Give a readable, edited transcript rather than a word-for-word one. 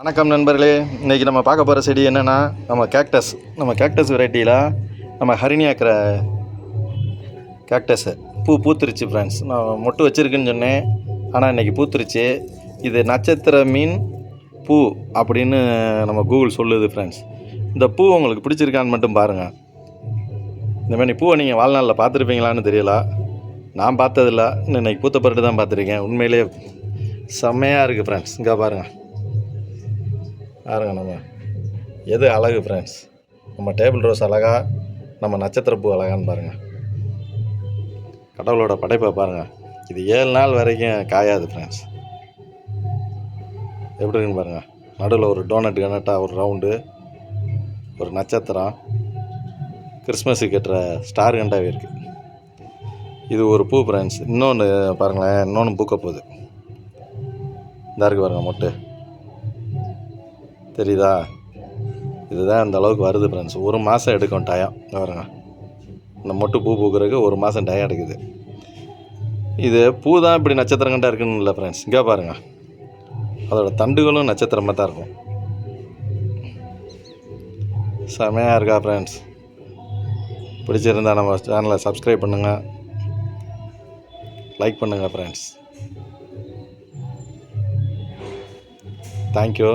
வணக்கம் நண்பர்களே. இன்றைக்கி நம்ம பார்க்க போகிற செடி என்னென்னா நம்ம கேக்டஸ் வெரைட்டியில் நம்ம ஹரிணியாக்கிற கேக்டஸு பூத்துருச்சு ஃப்ரெண்ட்ஸ். நான் மொட்டு வச்சுருக்குன்னு சொன்னேன், ஆனால் இன்றைக்கி பூத்துருச்சு. இது நட்சத்திர மீன் பூ அப்படின்னு நம்ம கூகுள் சொல்லுது ஃப்ரெண்ட்ஸ். இந்த பூ உங்களுக்கு பிடிச்சிருக்கான்னு மட்டும் பாருங்கள். இந்த மாதிரி பூவை நீங்கள் வாழ்நாளில் பார்த்துருப்பீங்களான்னு தெரியல, நான் பார்த்ததில்ல. இன்றைக்கி பூத்த பிறகு தான் பார்த்துருக்கேன். உண்மையிலே செம்மையாக இருக்குது ஃப்ரெண்ட்ஸ். இங்கே பாருங்கள் நம்ம எது அழகு ஃப்ரெண்ட்ஸ். நம்ம டேபிள் ரோஸ் அழகா, நம்ம நட்சத்திர பூ அழகான்னு பாருங்கள். கடவுளோட படைப்பை பாருங்கள். இது 7 நாள் வரைக்கும் காயாது ஃப்ரெண்ட்ஸ். எப்படி இருக்குன்னு பாருங்கள். நடுவில் ஒரு டோனட்டாக ஒரு ரவுண்டு, ஒரு நட்சத்திரம், கிறிஸ்மஸுக்கு கட்டுற ஸ்டார் கண்டாவே இருக்குது. இது ஒரு பூ ஃப்ரெண்ட்ஸ். இன்னொன்று பாருங்களேன், இன்னொன்று பூக்க போகுது. இந்த இருக்குது பாருங்கள் மொட்டு, தெரியுதா? இதுதான் அந்த அளவுக்கு வருது ஃப்ரெண்ட்ஸ். 1 மாதம் எடுக்கும் டயம். பாருங்க, இந்த மொட்டு பூ பூக்கிறதுக்கு 1 மாதம் டயம் எடுக்குது. இது பூ தான் இப்படி நட்சத்திரங்கண்டா இருக்குன்னு இல்லை ஃப்ரெண்ட்ஸ். இங்கே பாருங்கள், அதோட தண்டுகளும் நட்சத்திரமாக தான் இருக்கும். செமையாக இருக்கா ஃப்ரெண்ட்ஸ்? பிடிச்சிருந்தா நம்ம சேனலை சப்ஸ்கிரைப் பண்ணுங்கள், லைக் பண்ணுங்கள் ஃப்ரெண்ட்ஸ். தேங்க்யூ.